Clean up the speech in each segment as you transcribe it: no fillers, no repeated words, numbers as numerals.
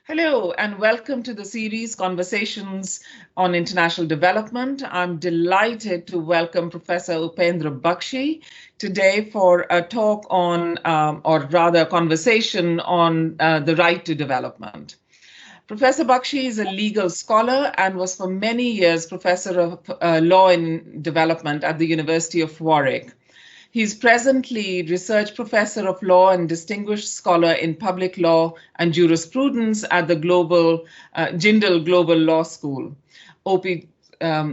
Hello, and welcome to the series Conversations on International Development. I'm delighted to welcome Professor Upendra Baxi today for a talk on, or rather, a conversation on the right to development. Professor Baxi is a legal scholar and was for many years Professor of Law and Development at the University of Warwick. He's presently Research Professor of Law and Distinguished Scholar in Public Law and Jurisprudence at the Jindal Global Law School.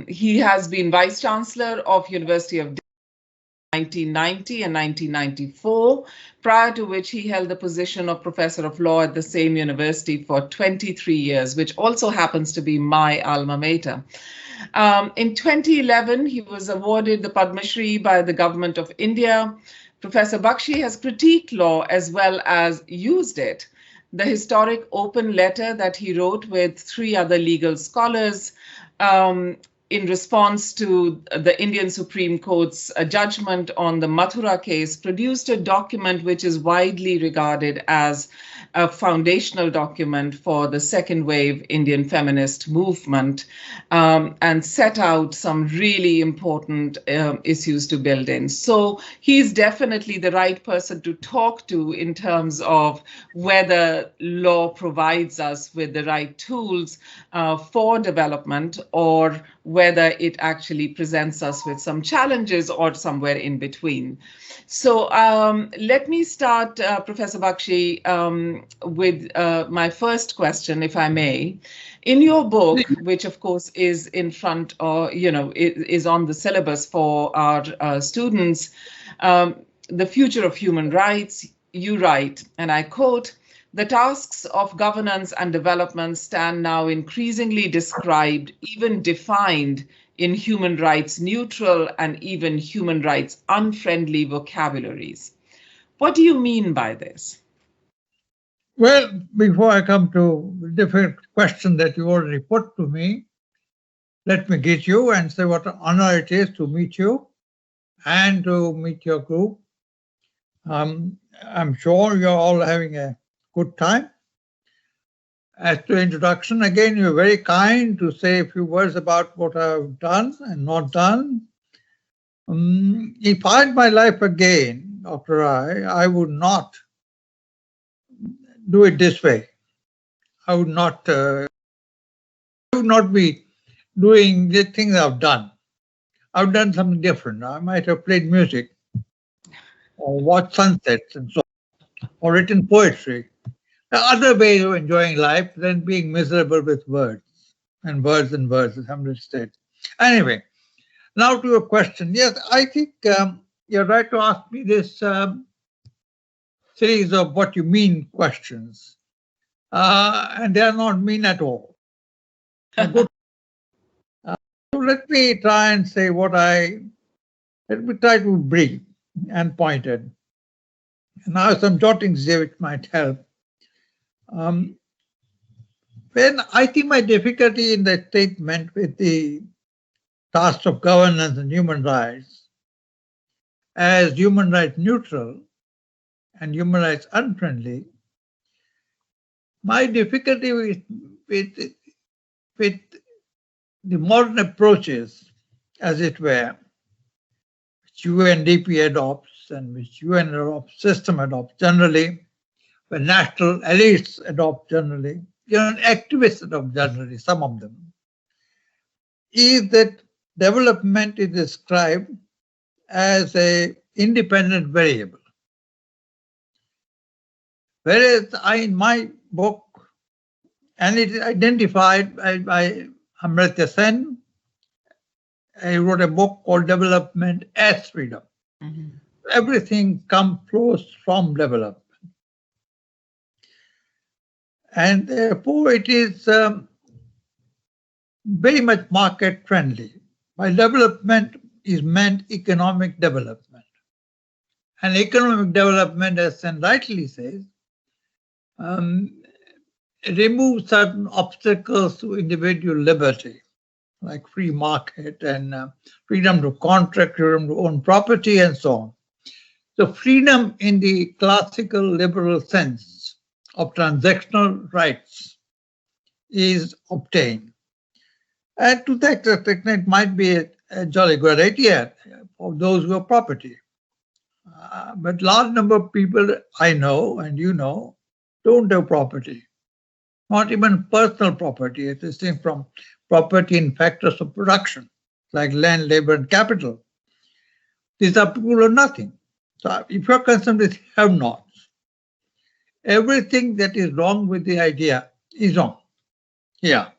He has been Vice Chancellor of University of 1990 and 1994, prior to which he held the position of Professor of Law at the same university for 23 years, which also happens to be my alma mater. In 2011, he was awarded the Padma Shri by the Government of India. Professor Baxi has critiqued law as well as used it. The historic open letter that he wrote with three other legal scholars in response to the Indian Supreme Court's judgment on the Mathura case produced a document which is widely regarded as a foundational document for the second wave Indian feminist movement, and set out some really important issues to build in. So he's definitely the right person to talk to in terms of whether law provides us with the right tools for development, or whether it actually presents us with some challenges or somewhere in between. So let me start, Professor Baxi, with my first question, if I may. In your book, which of course is in front, or is on the syllabus for our students, The Future of Human Rights, you write, and I quote, "The tasks of governance and development stand now increasingly described, even defined, in human rights neutral and even human rights unfriendly vocabularies." What do you mean by this? Well, before I come to the different question that you already put to me, let me greet you and say what an honor it is to meet you and to meet your group. I'm sure you're all having a good time. As to introduction, again, you're very kind to say a few words about what I've done and not done. If I had my life again, Dr. Rai, I would not do it this way. I would not be doing the things I've done. I've done something different. I might have played music or watched sunsets and so on, or written poetry. There are other ways of enjoying life than being miserable with words, as somebody said. Anyway, now to your question. Yes, I think you're right to ask me this series of what you mean questions. And they are not mean at all. So let me try and say let me try to be brief and pointed. Now some jottings here which might help. When I think my difficulty in the statement with the task of governance and human rights as human rights neutral and human rights unfriendly, my difficulty with the modern approaches, as it were, which UNDP adopts and which UN system adopts generally, where national elites adopt generally, activists adopt generally, some of them, is that development is described as an independent variable. Whereas in my book, and it is identified by Amartya Sen, I wrote a book called Development as Freedom. Mm-hmm. Everything flows from development. And therefore it is very much market friendly. By development is meant economic development. And economic development, as Sen rightly says, removes certain obstacles to individual liberty, like free market and freedom to contract, freedom to own property, and so on. So freedom in the classical liberal sense of transactional rights is obtained. And to that extent, it might be a jolly good idea for those who have property. But large number of people I know and you know don't have property, not even personal property. It is distinct from property in factors of production, like land, labor, and capital. These are people who have nothing. So if you're concerned with have-nots, everything that is wrong with the idea is wrong. Yeah.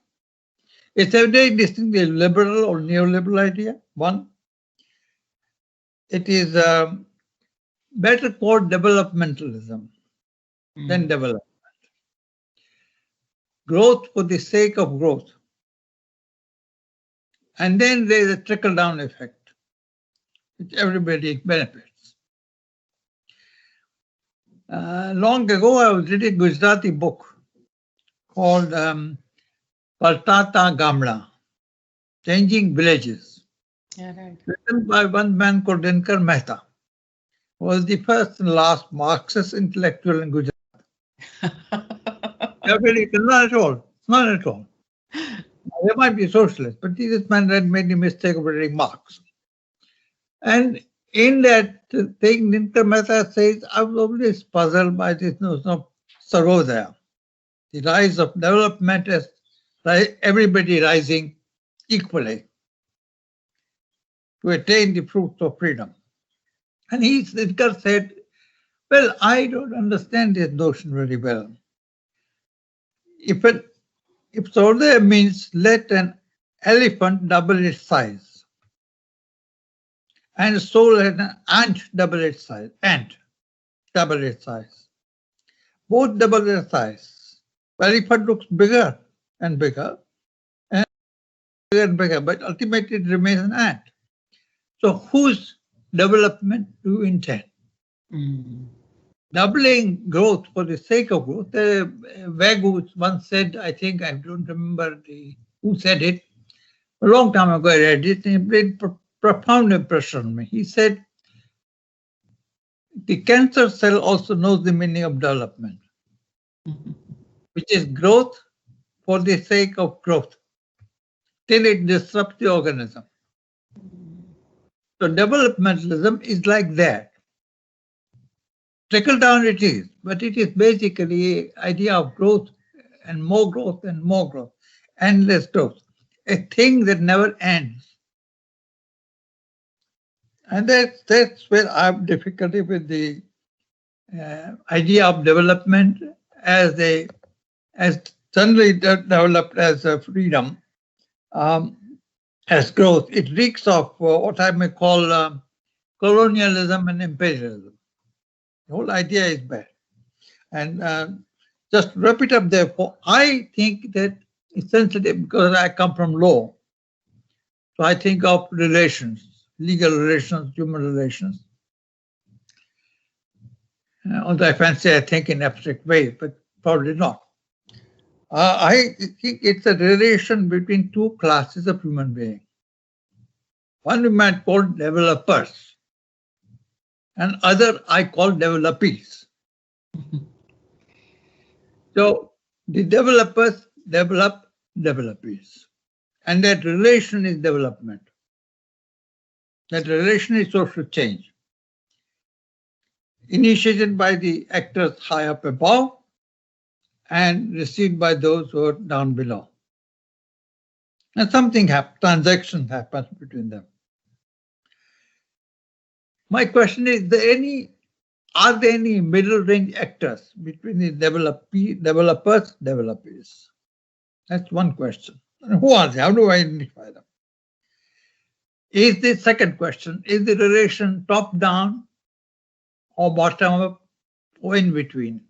It's a very distinctly liberal or neoliberal idea. One, it is better called developmentalism than development. Growth for the sake of growth. And then there is a trickle-down effect, which everybody benefits. Long ago, I was reading a Gujarati book called Paltata Gamla, Changing Villages, written by one man called Dinkar Mehta, who was the first and last Marxist intellectual in Gujarat. Not at all, not at all. There might be socialists, but this man had made the mistake of reading Marx. And in that thing, Dinkar Mehta says, I was always puzzled by this notion of Sarvodaya, the rise of development as everybody rising equally to attain the fruits of freedom. And Dinkar said, well, I don't understand this notion very well. If Sarvodaya means let an elephant double its size, and so let an ant double its size, both double their size. Elephant looks bigger and bigger, and bigger and bigger, but ultimately it remains an ant. So whose development do you intend? Doubling growth for the sake of growth. Vagu once said, I think, I don't remember who said it, a long time ago I read it, and it made profound impression on me. He said, the cancer cell also knows the meaning of development, which is growth for the sake of growth, till it disrupts the organism. So developmentalism is like that. Trickle down it is, but it is basically an idea of growth and more growth and more growth, endless growth, a thing that never ends. And that's where I have difficulty with the idea of development as suddenly developed as a freedom, as growth. It reeks of what I may call colonialism and imperialism. The whole idea is bad. And just wrap it up therefore, I think that essentially, because I come from law, so I think of relations, legal relations, human relations. Although I fancy I think in abstract ways, but probably not. I think it's a relation between two classes of human beings. One we might call developers, and other I call developees. So the developers develop developees, and that relation is development. That relation is social change, initiated by the actors high up above and received by those who are down below. And something happens, transaction happens between them. My question is, are there any middle range actors between the developers, developees? That's one question. And who are they? How do I identify them? Is the second question, is the relation top down or bottom up or in between?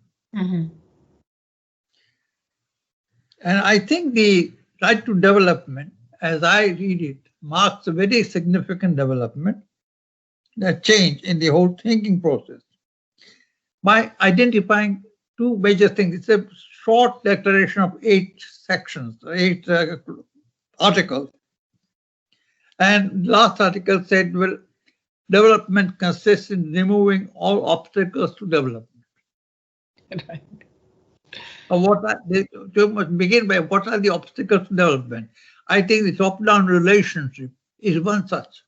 And I think the right to development, as I read it, marks a very significant development, a change in the whole thinking process by identifying two major things. It's a short declaration of 8 sections, 8 articles. And last article said, well, development consists in removing all obstacles to development. Right. You must begin by what are the obstacles to development. I think the top-down relationship is one such.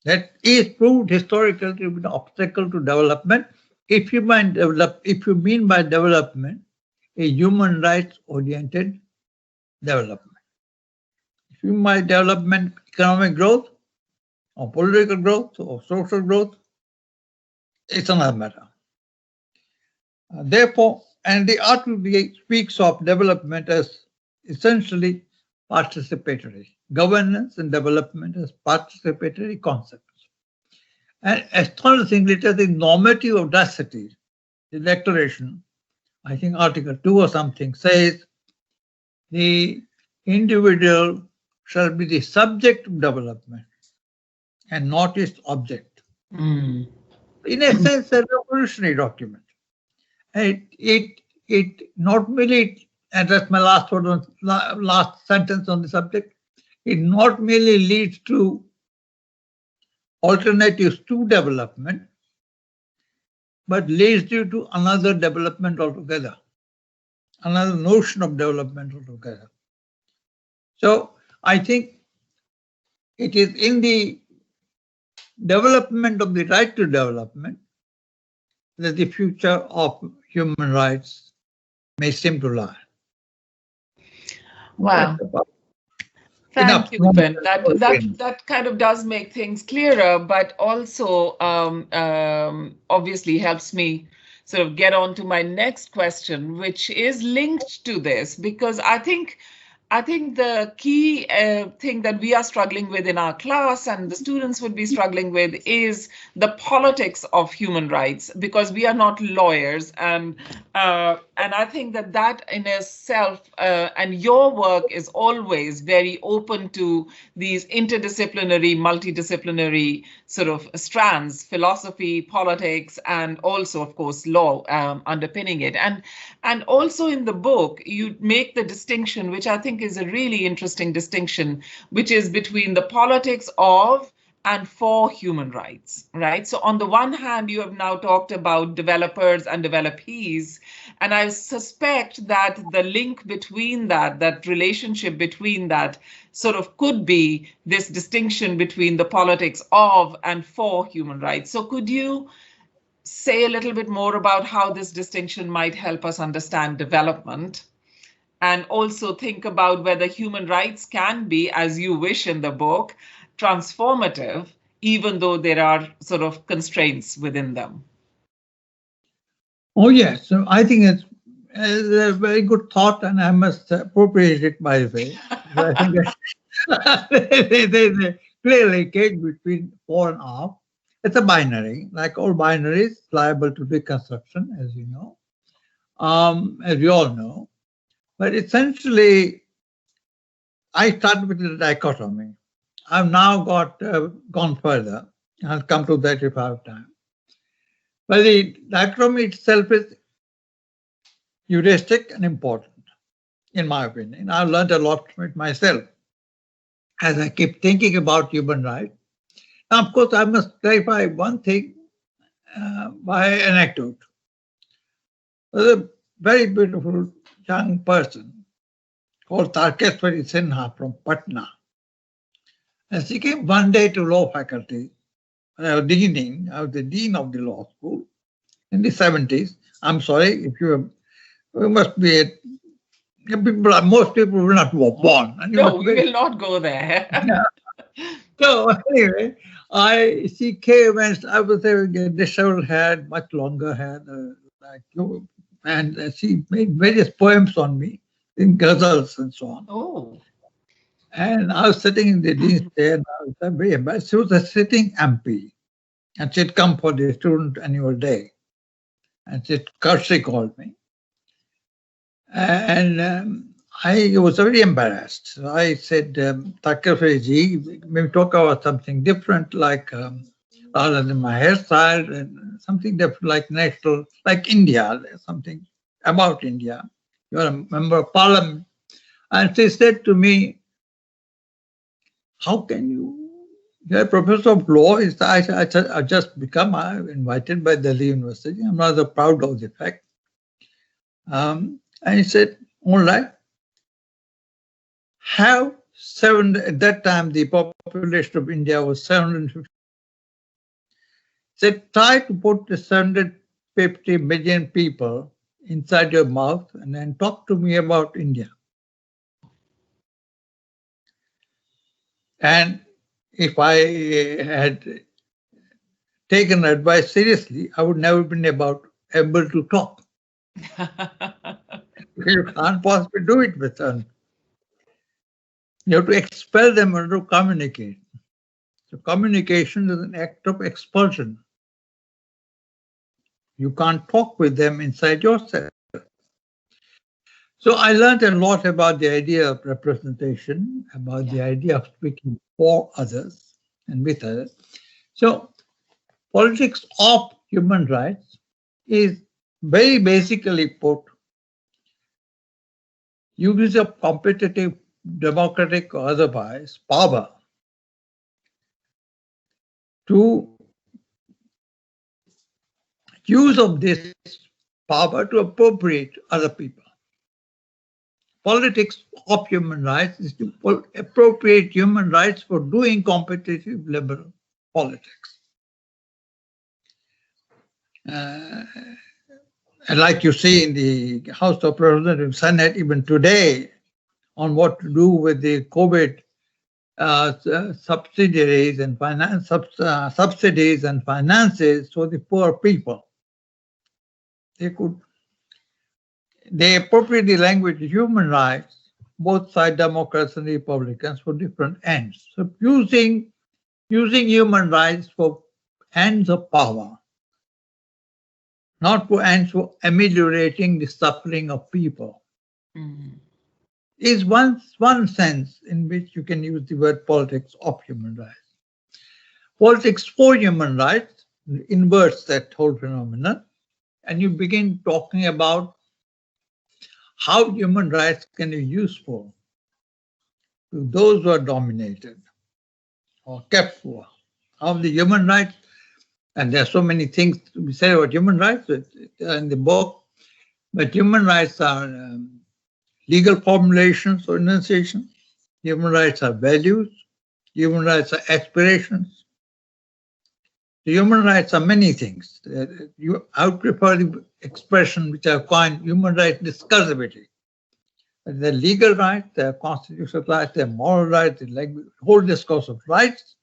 That is proved historically to be an obstacle to development. If you mean by development a human rights-oriented development. If you mean by development economic growth, or political growth, or social growth, it's another matter. Therefore, and the article speaks of development as essentially participatory. Governance and development as participatory concepts. And astonishingly, it has the normative audacity. The declaration, I think Article 2 or something, says the individual shall be the subject of development and not its object. In a sense, a revolutionary document. And it not merely, and that's my last sentence on the subject, it not merely leads to alternatives to development, but leads you to another development altogether, another notion of development altogether. So I think it is in the development of the right to development that the future of human rights may seem to lie. Wow. Thank you, Ben. That kind of does make things clearer, but also obviously helps me sort of get on to my next question, which is linked to this, because I think the key thing that we are struggling with in our class and the students would be struggling with is the politics of human rights, because we are not lawyers. And I think that in itself, and your work is always very open to these interdisciplinary, multidisciplinary sort of strands, philosophy, politics, and also, of course, law underpinning it. And also in the book, you make the distinction, which I think is a really interesting distinction, which is between the politics of and for human rights, right? So on the one hand, you have now talked about developers and developees, and I suspect that the link between that relationship between that sort of could be this distinction between the politics of and for human rights. So could you say a little bit more about how this distinction might help us understand development, and also think about whether human rights can be, as you wish in the book, transformative, even though there are sort of constraints within them? Oh, yes. So I think it's a very good thought, and I must appropriate it, by the way. I think there's a clear linkage between for and of. It's a binary, like all binaries, liable to reconstruction, as you know, as you all know. But essentially, I started with the dichotomy. I've now gone further. I'll come to that if I have time. But the dichotomy itself is heuristic and important, in my opinion. I've learned a lot from it myself as I keep thinking about human rights. Now, of course, I must clarify one thing by anecdote. There's a very beautiful young person called Tarkeshwari Sinha from Patna. And she came one day to law faculty. I was the dean of the law school in the 70s. I'm sorry, if you must be most people will not be born. No, we will not go there. Yeah. So anyway, she came and I was having a disheveled head, much longer hair, like you, and she made various poems on me in ghazals and so on. Oh. And I was sitting in the dean's chair, and I was very embarrassed. She was a sitting MP, and she'd come for the student annual day, and she called me, and I was very embarrassed. So I said, Takafre ji, maybe talk about something different, like rather than my hairstyle, and something different, like national, like India, something about India. You're a member of parliament. And she said to me, how can you're a professor of law? I just become invited by Delhi University. I'm rather proud of the fact. And he said, all right, at that time the population of India was 750. Said, try to put the 750 million people inside your mouth and then talk to me about India. And if I had taken advice seriously, I would never been able to talk. You can't possibly do it with them. You have to expel them or to communicate. So communication is an act of expulsion. You can't talk with them inside yourself. So I learned a lot about the idea of representation, about the idea of speaking for others and with others. So politics of human rights is very basically put use of competitive, democratic or otherwise power to use of this power to appropriate other people. Politics of human rights is to appropriate human rights for doing competitive liberal politics. And like you see in the House of Representatives, Senate, even today, on what to do with the COVID subsidiaries and subsidies and finances for the poor people. They appropriate the language of human rights, both side Democrats and Republicans, for different ends. So using human rights for ends of power, not for ends for ameliorating the suffering of people, is one sense in which you can use the word politics of human rights. Politics for human rights inverts that whole phenomenon, and you begin talking about how human rights can be useful to those who are dominated or kept poor. How the human rights, and there are so many things to be said about human rights in the book, but human rights are legal formulations or enunciations. Human rights are values. Human rights are aspirations. The human rights are many things. I would prefer the expression which I've coined human rights discursivity. The legal rights, the constitutional rights, the moral rights, the whole discourse of rights,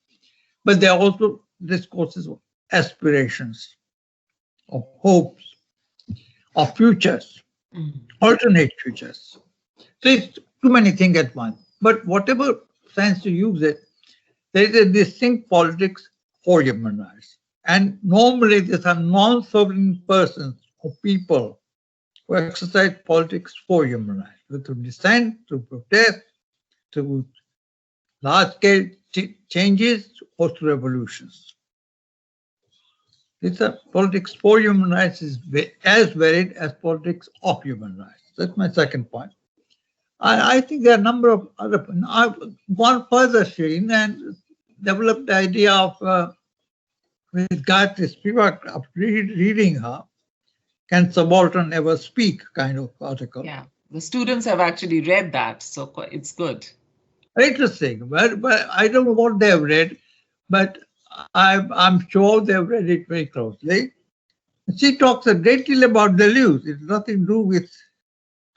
but there are also discourses of aspirations, of hopes, of futures, alternate futures. So it's too many things at once. But whatever sense you use it, there is a distinct politics for human rights. And normally these are non-sovereign persons or people who exercise politics for human rights, through dissent, through protest, through large-scale changes, or through revolutions. These are politics for human rights is as varied as politics of human rights. That's my second point. I think there are a number of other points. I've gone further, Shirin, and developed the idea of with Gayatri Spivak, of reading her, Can Subaltern Ever Speak kind of article. Yeah, the students have actually read that, so it's good. Interesting. But I don't know what they've read, but I'm sure they've read it very closely. She talks a great deal about deluge. It's nothing to do with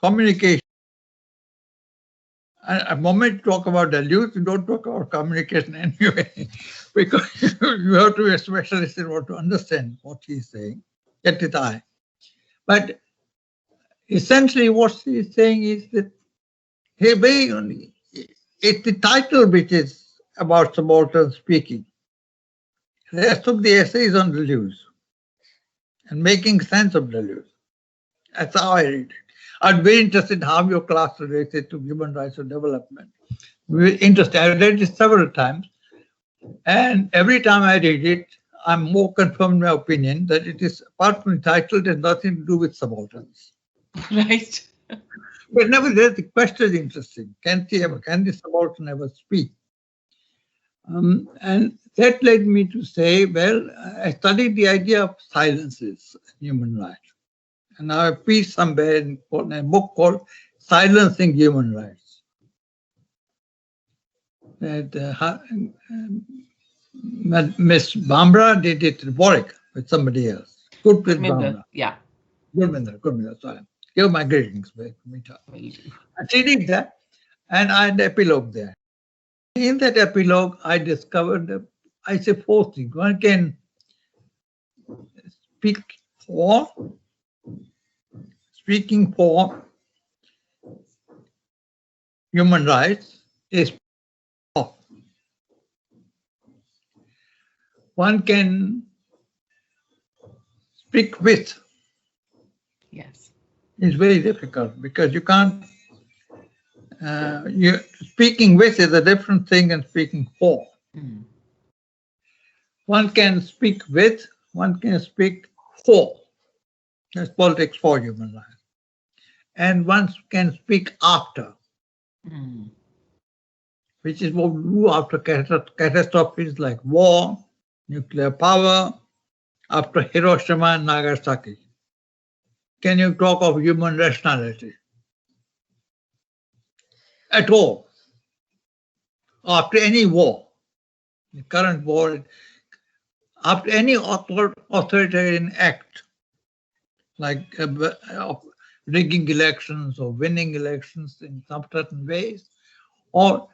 communication. A moment you talk about deluge, you don't talk about communication anyway, because you have to be a specialist in order to understand what she's saying, get it eye. But essentially what she's saying is that it's the title which is about subaltern speaking. The rest of the essay is on deluge and making sense of deluge. That's how I read it. I'm very interested in how your class related to human rights and development. Very interested. I read it several times, and every time I read it, I'm more confirmed in my opinion that it is, apart from the title, it has nothing to do with subalterns. Right. But nevertheless, the question is interesting. Can the subaltern ever speak? And that led me to say, well, I studied the idea of silences in human rights. And I have a piece somewhere in a book called Silencing Human Rights. That Miss Bhamra did it in Warwick with somebody else. Good Miss Bhamra. Yeah. Good, sorry. Give my greetings. She did that, and I had an epilogue there. In that epilogue, I discovered, I say 4 things. One can speaking for human rights is one can speak with. Yes. It's very difficult because you can't, speaking with is a different thing than speaking for. Mm. One can speak with, one can speak for. That's politics for human rights. And one can speak after, which is what we do after catastrophes like war, nuclear power, after Hiroshima and Nagasaki. Can you talk of human rationality at all? After any war, the current war, after any authoritarian act, like rigging elections or winning elections in some certain ways, or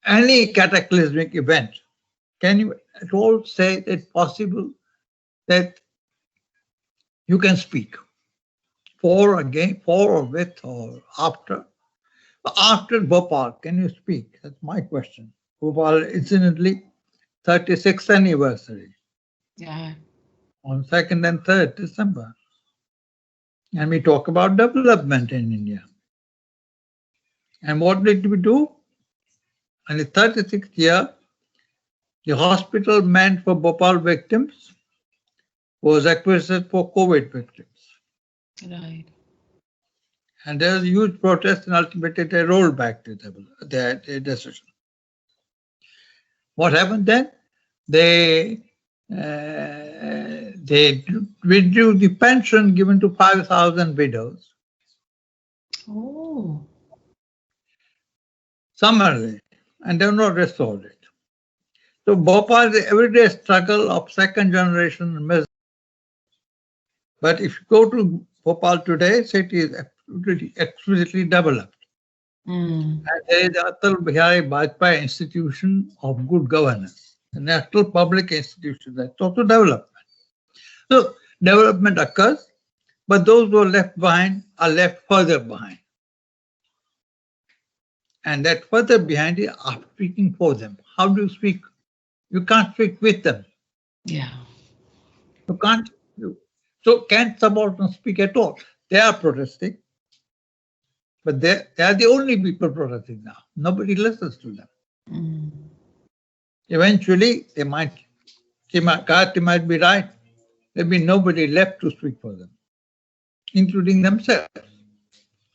any cataclysmic event, can you at all say that it's possible that you can speak for, against, for or with or after? After Bhopal, can you speak? That's my question. Bhopal, incidentally, 36th anniversary. Yeah. On 2nd and 3rd December. And we talk about development in India. And what did we do? In the 36th year, the hospital meant for Bhopal victims was acquisitioned for COVID victims. Right. And there was a huge protest, and ultimately they rolled back their decision. What happened then? They withdrew the pension given to 5,000 widows. Oh. Summarily, and they have not restored it. So Bhopal is the everyday struggle of second generation misery. But if you go to Bhopal today, city is exquisitely developed. And there is the Atal Bihari Vajpayee Institution of Good Governance, a national public institution that's also development. So development occurs, but those who are left behind are left further behind. And that further behind is speaking for them. How do you speak? You can't speak with them. Yeah. You can't. So can't subalterns speak at all? They are protesting, but they are the only people protesting now. Nobody listens to them. Eventually, Karti might be right. There'll be nobody left to speak for them, including themselves.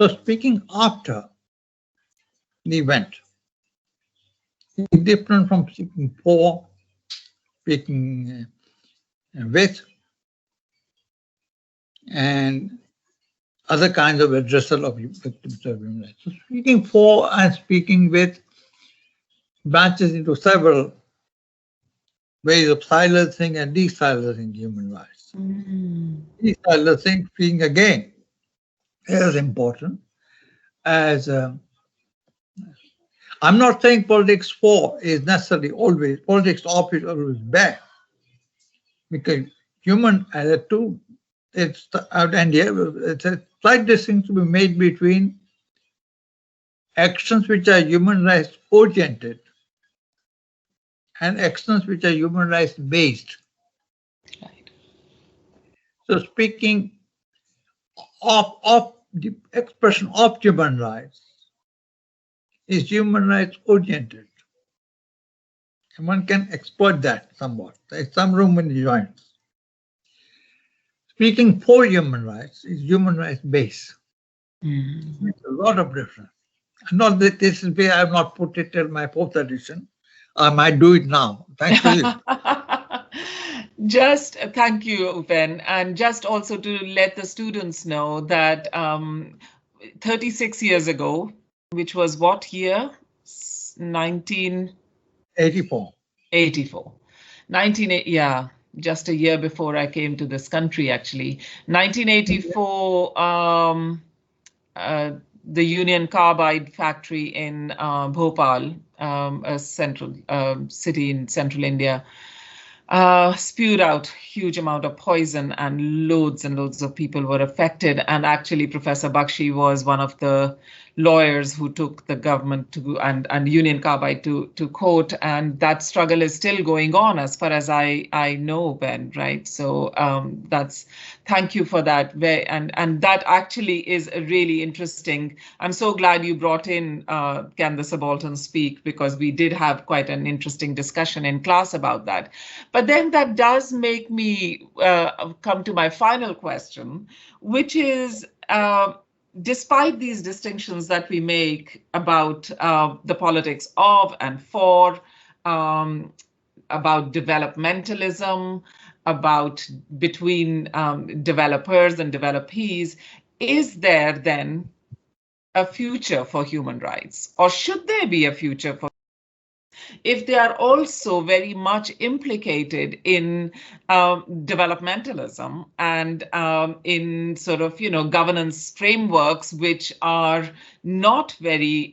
So speaking after the event is different from speaking for, speaking with, and other kinds of addressal of victims of human rights. So speaking for and speaking with branches into several ways of silencing and de-silencing human rights. De-silencing being again as important as I'm not saying politics for is necessarily always, politics of is always bad, because human as a tool, it's a slight distinction to be made between actions which are human rights oriented and actions which are human rights based. Right. So speaking of the expression of human rights is human rights oriented. And one can exploit that somewhat. There's some room in the joints. Speaking for human rights is human rights based. It's a lot of difference. Not that this is where I have not put it till my 4th edition. I might do it now. Thanks to you. Just thank you, Upen, and just also to let the students know that 36 years ago, which was what year? 1984. 84. 1980, yeah, just a year before I came to this country, actually. 1984, the Union Carbide factory in Bhopal, a central city in central India, spewed out huge amount of poison, and loads of people were affected. And actually, Professor Bakshi was one of the lawyers who took the government to and Union Carbide to court, and that struggle is still going on, as far as I know, Ben. Right? So that's thank you for that. And that actually is a really interesting. I'm so glad you brought in Can the Subaltern Speak, because we did have quite an interesting discussion in class about that. But then that does make me come to my final question, which is, despite these distinctions that we make about the politics of and for, about developmentalism, about between developers and developees, is there then a future for human rights? Or should there be a future for if they are also very much implicated in developmentalism and in sort of, governance frameworks which are not very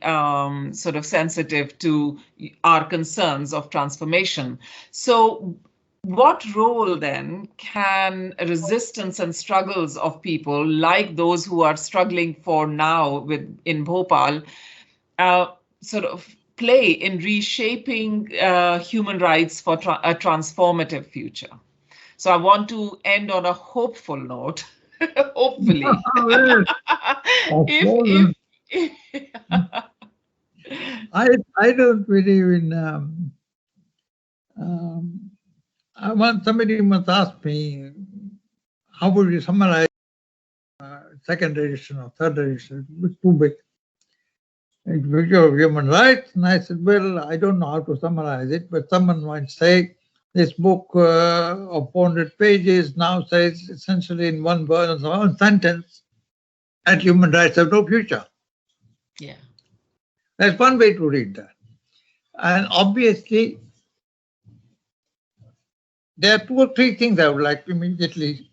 sort of sensitive to our concerns of transformation? So what role then can resistance and struggles of people like those who are struggling for now in Bhopal sort of play in reshaping human rights for a transformative future? So I want to end on a hopeful note, hopefully. if I don't believe in. I want somebody must ask me, how would you summarize second edition or third edition? It was too big. Future of human rights, and I said, well, I don't know how to summarize it, but someone might say this book of 400 pages now says essentially in one word or one sentence that human rights have no future. Yeah, that's one way to read that. And obviously, there are two or three things I would like to immediately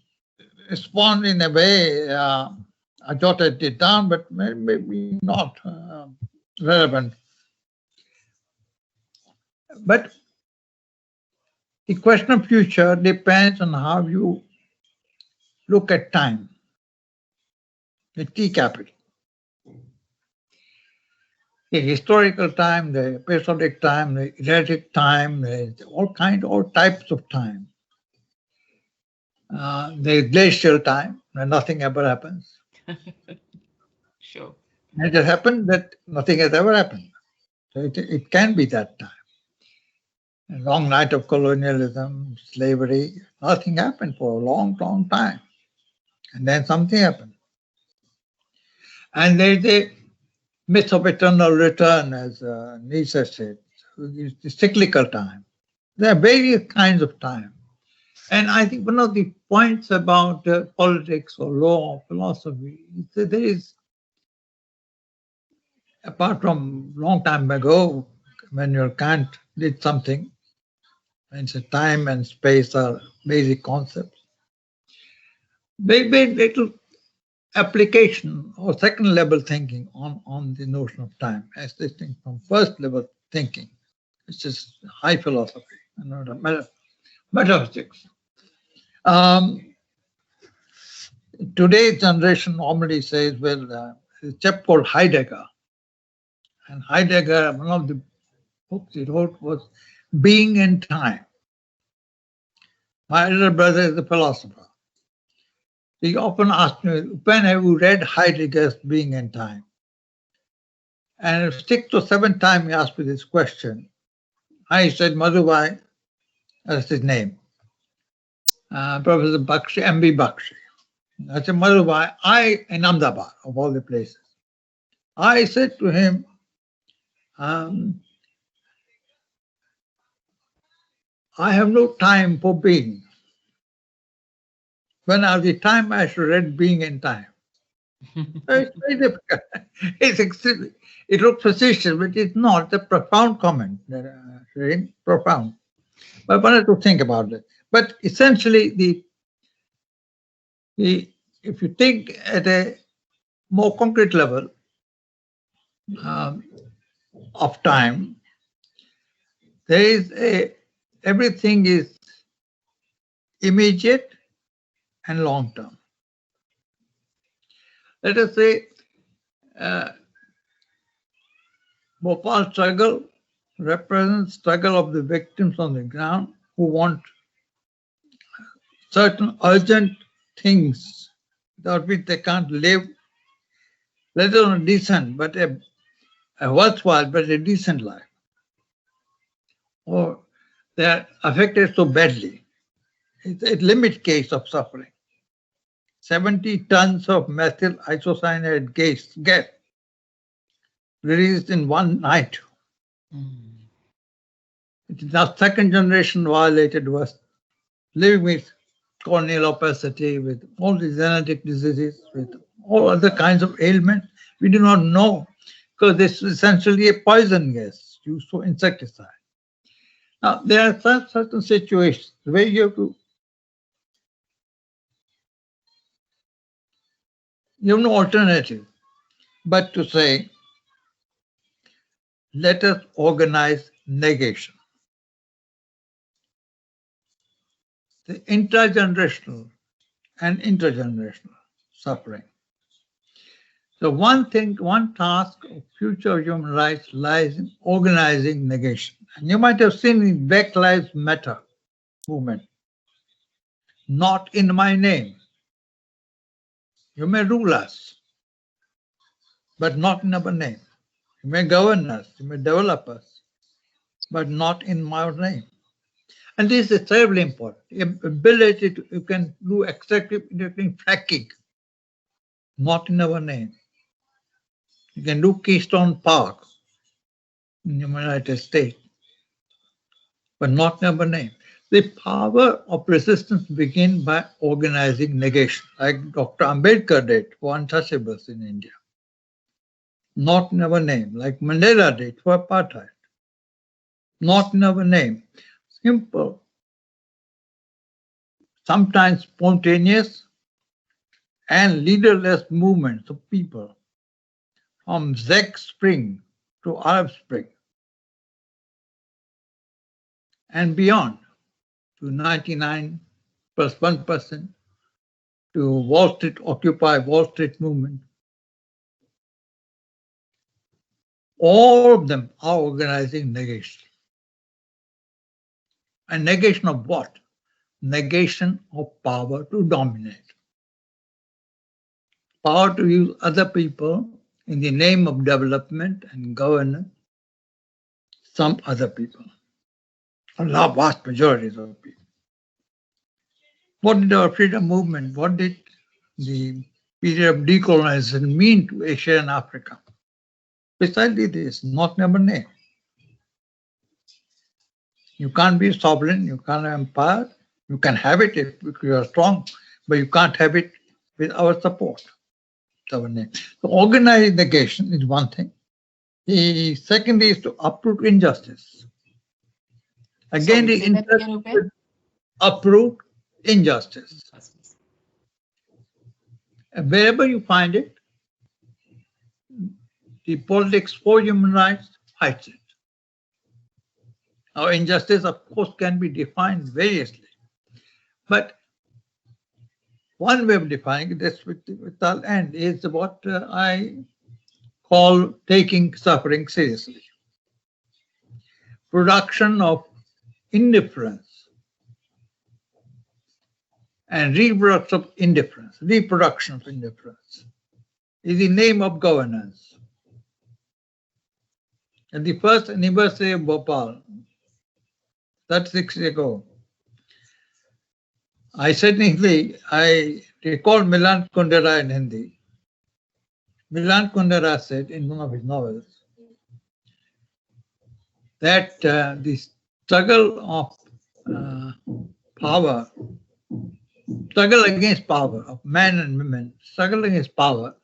respond in a way. I jotted it down, but maybe not relevant. But the question of future depends on how you look at time, the T capital. The historical time, the episodic time, the erratic time, all types of time. The glacial time, when nothing ever happens. Sure. It just happened that nothing has ever happened. So it can be that time. A long night of colonialism, slavery, nothing happened for a long, long time. And then something happened. And there's a myth of eternal return, as Nietzsche said, the cyclical time. There are various kinds of time. And I think one of the points about politics or law or philosophy is that there is, apart from long time ago, Immanuel Kant did something, and so time and space are basic concepts. They made little application or second level thinking on the notion of time as distinct from first level thinking, which is high philosophy and metaphysics. Today's generation normally says, well, a chap called Heidegger, and Heidegger, one of the books he wrote was Being in Time. My elder brother is a philosopher. He often asked me, when have you read Heidegger's Being in Time? And 6 or 7 times he asked me this question. I said, Madhubai, that's his name, Professor Baxi, M.B. Baxi. I said, Madhubai, in Ahmedabad, of all the places. I said to him, I have no time for being. When I was the time I should read Being in Time. It's very difficult. It's extremely, it looks facetious, but it's not. It's a profound comment. Very profound. But I wanted to think about it. But essentially, if you think at a more concrete level um, of time, there is everything is immediate and long term. Let us say Bhopal struggle represents struggle of the victims on the ground who want certain urgent things without which they can't live, let alone decent, but a worthwhile, but a decent life. Or they are affected so badly. It's a limit case of suffering. 70 tons of methyl isocyanate gas released in one night. It is now second generation violated, was living with corneal opacity, with all the genetic diseases, with all other kinds of ailments. We do not know, because this is essentially a poison gas used for insecticide. Now, there are certain situations where you have no alternative but to say, let us organize negation. The intergenerational and intergenerational suffering. So one task of future human rights lies in organizing negation. And you might have seen in Black Lives Matter movement, not in my name. You may rule us, but not in our name. You may govern us, you may develop us, but not in my name. And this is terribly important. Ability you can do extractive fracking, not in our name. You can do Keystone Park in the United States, but not in our name. The power of resistance begins by organizing negation, like Dr. Ambedkar did for untouchables in India. Not in our name, like Mandela did for apartheid. Not in our name. Simple, sometimes spontaneous and leaderless movements of people, from Czech Spring to Arab Spring and beyond, to 99 plus 1%, to Wall Street, Occupy Wall Street movement. All of them are organizing negation. And negation of what? Negation of power to dominate. Power to use other people in the name of development and governance, some other people, a vast majorities of people. What did our freedom movement, what did the period of decolonization mean to Asia and Africa? Precisely this, not number name. You can't be sovereign, you can't have empire, you can have it if you are strong, but you can't have it with our support. So organizing negation is one thing. The second is to uproot injustice. Again, the uproot injustice. And wherever you find it, the politics for human rights fights it. Now, injustice, of course, can be defined variously. But one way of defining this with I'll end is what I call taking suffering seriously. Production of indifference and reproduction of indifference is the name of governance. At the first anniversary of Bhopal, 36 years ago, I recall Milan Kundera in Hindi. Milan Kundera said in one of his novels that the struggle of power struggle against power of men and women, struggle against power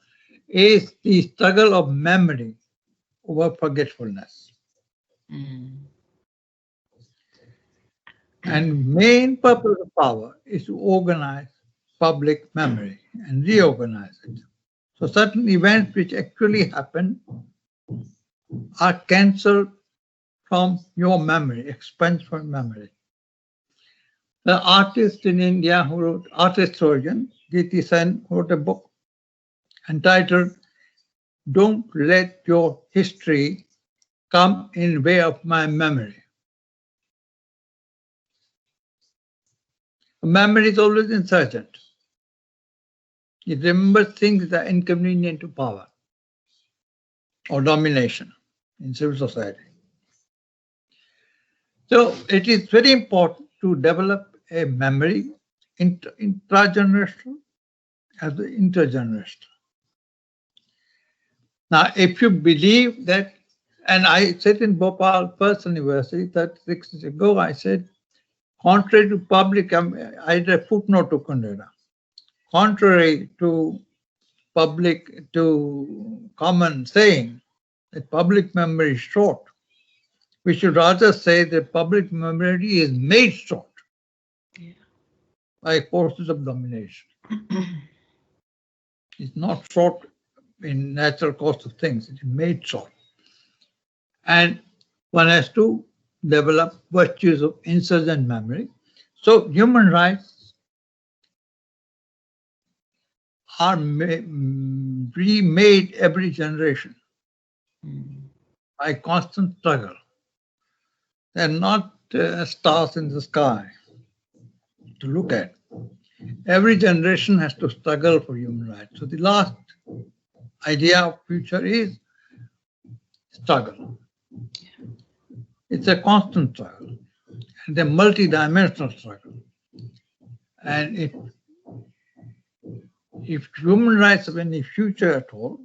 is the struggle of memory over forgetfulness. Mm. And main purpose of power is to organize public memory and reorganize it. So certain events which actually happen are cancelled from your memory, expunged from memory. The artist in India who wrote, artist surgeon, G.T. Sen, wrote a book entitled Don't Let Your History Come in Way of My Memory. Memory is always insurgent. It remembers things that are inconvenient to power or domination in civil society. So it is very important to develop a memory intragenerational as well as intergenerational. Now, if you believe that, and I said in Bhopal First University 36 years ago, I said, contrary to public, I had a footnote to consider. Contrary to public, to common saying that public memory is short, we should rather say that public memory is made short by forces of domination. It's not short in natural course of things, it's made short. And one has to develop virtues of insurgent memory. So human rights are remade every generation by constant struggle. They're not stars in the sky to look at. Every generation has to struggle for human rights. So the last idea of future is struggle. It's a constant struggle and a multi-dimensional struggle. And if human rights have any future at all,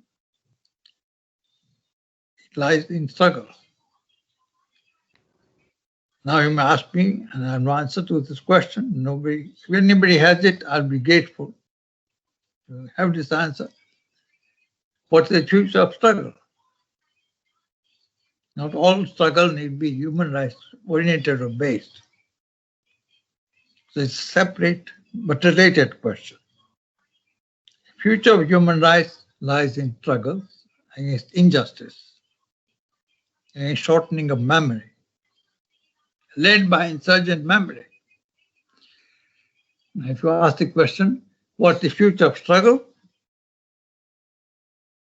it lies in struggle. Now you may ask me, and I have no answer to this question. If anybody has it, I'll be grateful to have this answer. What's the future of struggle? Not all struggle need to be human rights oriented or based. So it's a separate but related question. The future of human rights lies in struggle against injustice, against shortening of memory, led by insurgent memory. Now, if you ask the question, what's the future of struggle?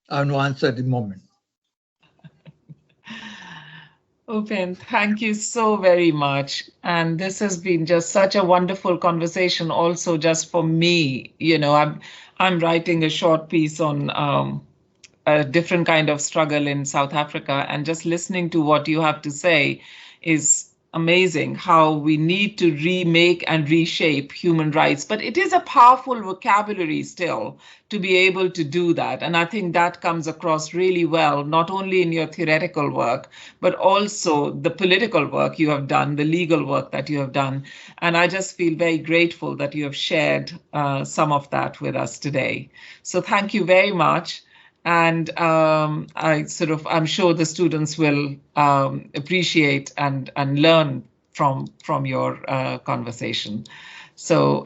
I have no answer at the moment. Upen, thank you so very much. And this has been just such a wonderful conversation also just for me. You know, I'm writing a short piece on a different kind of struggle in South Africa, and just listening to what you have to say is amazing, how we need to remake and reshape human rights. But it is a powerful vocabulary still to be able to do that. And I think that comes across really well, not only in your theoretical work, but also the political work you have done, the legal work that you have done. And I just feel very grateful that you have shared some of that with us today. So thank you very much. And I'm sure the students will appreciate and learn from your conversation. So